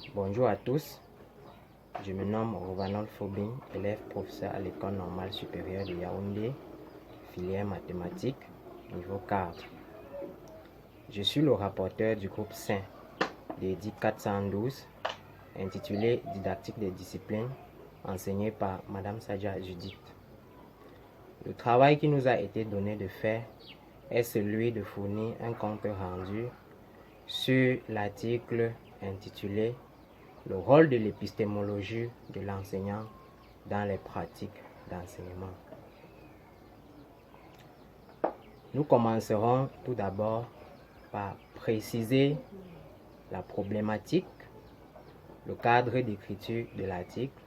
Bonjour à tous, je me nomme Rovanol Fobin, élève professeur à l'École normale supérieure de Yaoundé, filière mathématiques, niveau 4. Je suis le rapporteur du groupe 5 de DIC 412, intitulé Didactique des disciplines, enseigné par Madame Sadja Judith. Le travail qui nous a été donné de faire est celui de fournir un compte rendu sur l'article intitulé Le rôle de l'épistémologie de l'enseignant dans les pratiques d'enseignement. Nous commencerons tout d'abord par préciser la problématique, le cadre d'écriture de l'article.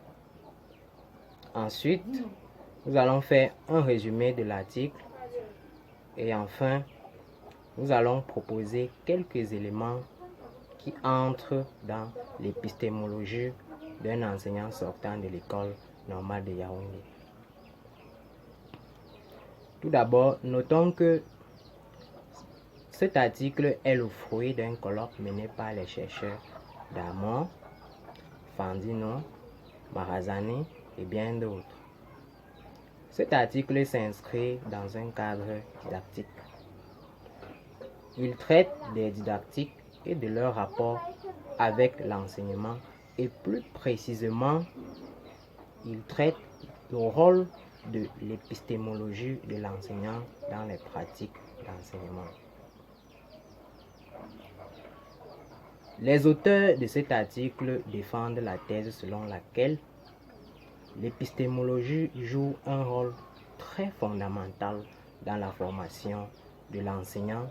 Ensuite, nous allons faire un résumé de l'article et enfin, nous allons proposer quelques éléments qui entrent dans l'épistémologie d'un enseignant sortant de l'école normale de Yaoundé. Tout d'abord, notons que cet article est le fruit d'un colloque mené par les chercheurs Damon, Fandino, Marazani et bien d'autres. Cet article s'inscrit dans un cadre didactique. Il traite des didactiques et de leur rapport avec l'enseignement et plus précisément, il traite le rôle de l'épistémologie de l'enseignant dans les pratiques d'enseignement. Les auteurs de cet article défendent la thèse selon laquelle l'épistémologie joue un rôle très fondamental dans la formation de l'enseignant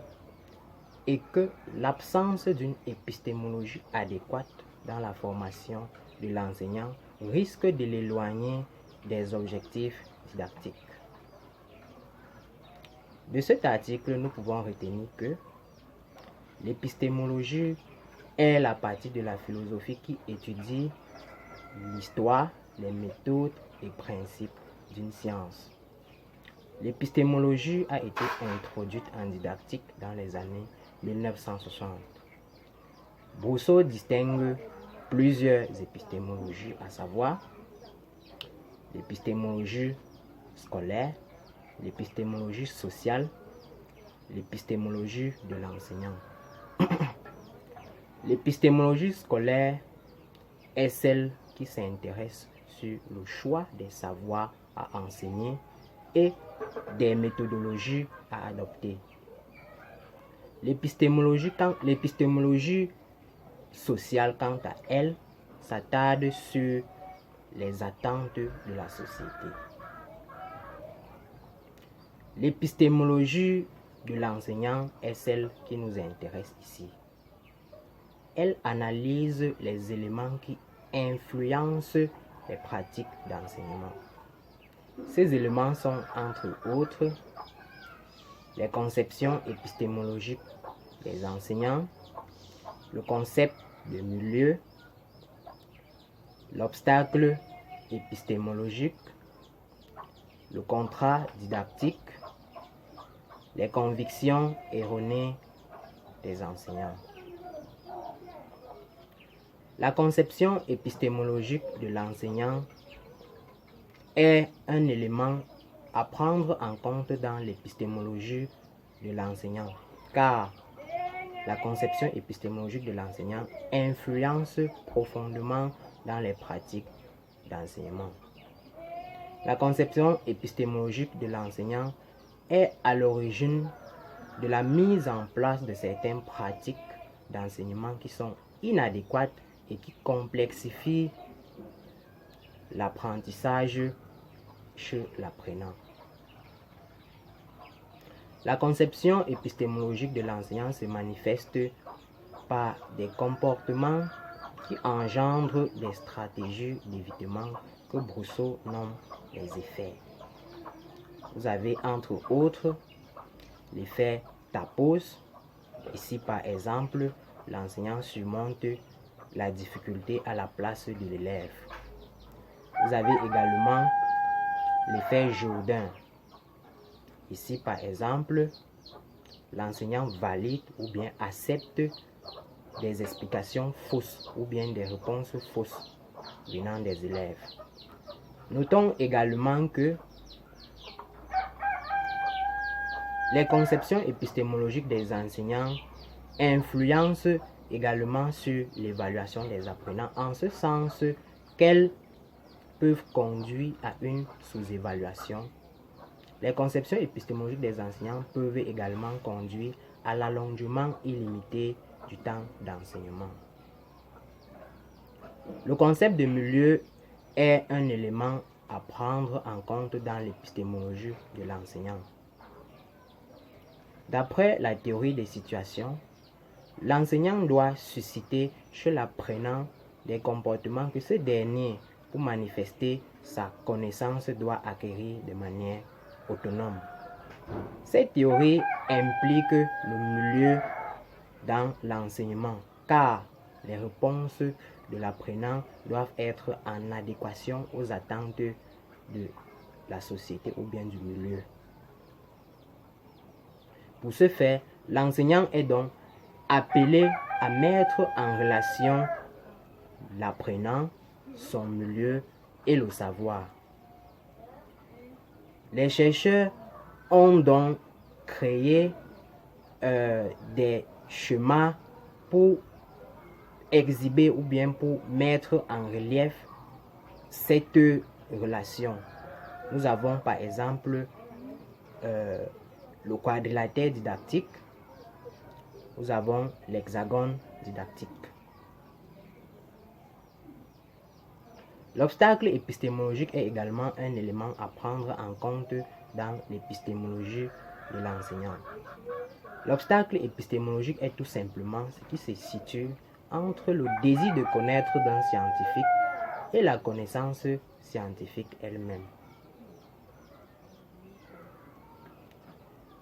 et que l'absence d'une épistémologie adéquate dans la formation de l'enseignant risque de l'éloigner des objectifs didactiques. De cet article, nous pouvons retenir que l'épistémologie est la partie de la philosophie qui étudie l'histoire, les méthodes et principes d'une science. L'épistémologie a été introduite en didactique dans les années 1960. Brousseau distingue plusieurs épistémologies, à savoir l'épistémologie scolaire, l'épistémologie sociale, l'épistémologie de l'enseignant. L'épistémologie scolaire est celle qui s'intéresse sur le choix des savoirs à enseigner et des méthodologies à adopter. L'épistémologie sociale, quant à elle, s'attarde sur les attentes de la société. L'épistémologie de l'enseignant est celle qui nous intéresse ici. Elle analyse les éléments qui influencent les pratiques d'enseignement. Ces éléments sont, entre autres, les conceptions épistémologiques des enseignants, le concept de milieu, l'obstacle épistémologique, le contrat didactique, les convictions erronées des enseignants. La conception épistémologique de l'enseignant est un élément à prendre en compte dans l'épistémologie de l'enseignant, car la conception épistémologique de l'enseignant influence profondément dans les pratiques d'enseignement. La conception épistémologique de l'enseignant est à l'origine de la mise en place de certaines pratiques d'enseignement qui sont inadéquates et qui complexifient l'apprentissage chez l'apprenant. La conception épistémologique de l'enseignant se manifeste par des comportements qui engendrent des stratégies d'évitement que Brousseau nomme les effets. Vous avez entre autres l'effet Tapos. Ici par exemple, l'enseignant surmonte la difficulté à la place de l'élève. Vous avez également l'effet Jourdain. Ici par exemple, l'enseignant valide ou bien accepte des explications fausses ou bien des réponses fausses venant des élèves. Notons également que les conceptions épistémologiques des enseignants influencent également sur l'évaluation des apprenants, en ce sens qu'elles peuvent conduire à une sous-évaluation. Les conceptions épistémologiques des enseignants peuvent également conduire à l'allongement illimité du temps d'enseignement. Le concept de milieu est un élément à prendre en compte dans l'épistémologie de l'enseignant. D'après la théorie des situations, l'enseignant doit susciter chez l'apprenant des comportements que ce dernier, pour manifester sa connaissance, doit acquérir de manière autonome. Cette théorie implique le milieu dans l'enseignement, car les réponses de l'apprenant doivent être en adéquation aux attentes de la société ou bien du milieu. Pour ce faire, l'enseignant est donc appelé à mettre en relation l'apprenant, son milieu et le savoir. Les chercheurs ont donc créé des schémas pour exhiber ou bien pour mettre en relief cette relation. Nous avons par exemple le quadrilatère didactique, nous avons l'hexagone didactique. L'obstacle épistémologique est également un élément à prendre en compte dans l'épistémologie de l'enseignant. L'obstacle épistémologique est tout simplement ce qui se situe entre le désir de connaître d'un scientifique et la connaissance scientifique elle-même.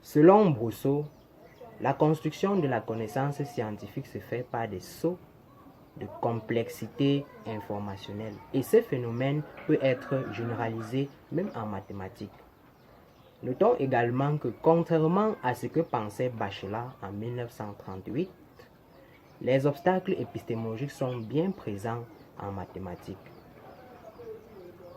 Selon Brousseau, la construction de la connaissance scientifique se fait par des sauts de complexité informationnelle et ce phénomène peut être généralisé même en mathématiques. Notons également que contrairement à ce que pensait Bachelard en 1938, les obstacles épistémologiques sont bien présents en mathématiques.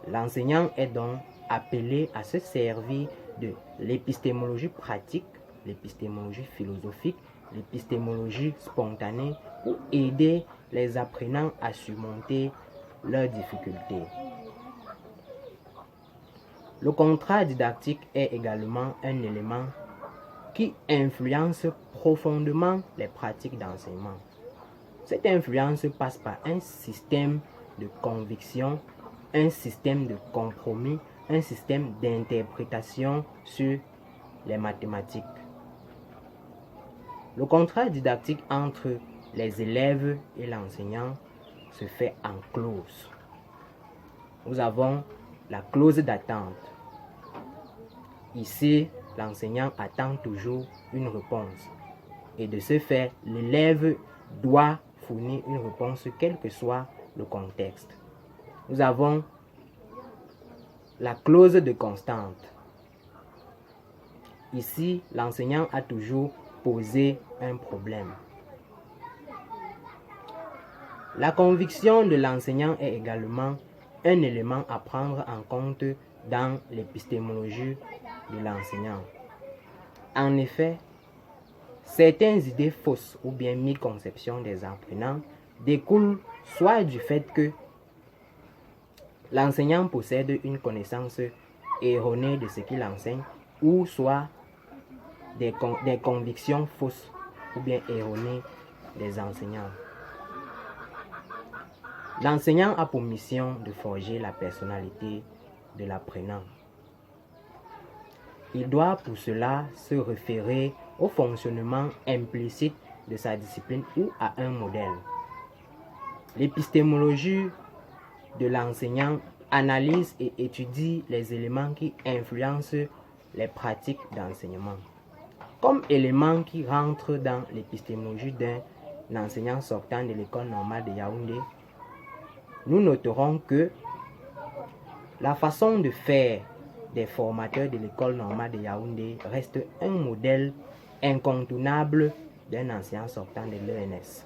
L'enseignant est donc appelé à se servir de l'épistémologie pratique, l'épistémologie philosophique, l'épistémologie spontanée pour aider les apprenants à surmonter leurs difficultés. Le contrat didactique est également un élément qui influence profondément les pratiques d'enseignement. Cette influence passe par un système de conviction, un système de compromis, un système d'interprétation sur les mathématiques. Le contrat didactique entre les élèves et l'enseignant se fait en clauses. Nous avons la clause d'attente. Ici, l'enseignant attend toujours une réponse. Et de ce fait, l'élève doit fournir une réponse quel que soit le contexte. Nous avons la clause de constante. Ici, l'enseignant a toujours posé un problème. La conviction de l'enseignant est également un élément à prendre en compte dans l'épistémologie de l'enseignant. En effet, certaines idées fausses ou bien méconceptions des apprenants découlent soit du fait que l'enseignant possède une connaissance erronée de ce qu'il enseigne, ou soit des convictions fausses ou bien erronées des enseignants. L'enseignant a pour mission de forger la personnalité de l'apprenant. Il doit pour cela se référer au fonctionnement implicite de sa discipline ou à un modèle. L'épistémologie de l'enseignant analyse et étudie les éléments qui influencent les pratiques d'enseignement. Comme élément qui rentre dans l'épistémologie d'un enseignant sortant de l'école normale de Yaoundé, nous noterons que la façon de faire des formateurs de l'école normale de Yaoundé reste un modèle incontournable d'un enseignant sortant de l'ENS.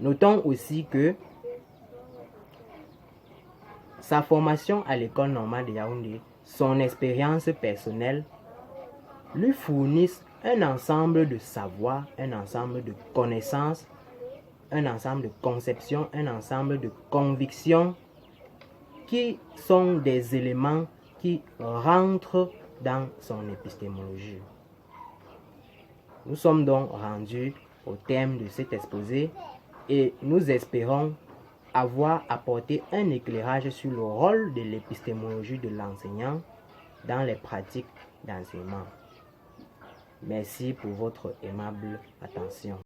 Notons aussi que sa formation à l'école normale de Yaoundé, son expérience personnelle, lui fournissent un ensemble de savoirs, un ensemble de connaissances, un ensemble de conceptions, un ensemble de convictions qui sont des éléments qui rentrent dans son épistémologie. Nous sommes donc rendus au terme de cet exposé et nous espérons avoir apporté un éclairage sur le rôle de l'épistémologie de l'enseignant dans les pratiques d'enseignement. Merci pour votre aimable attention.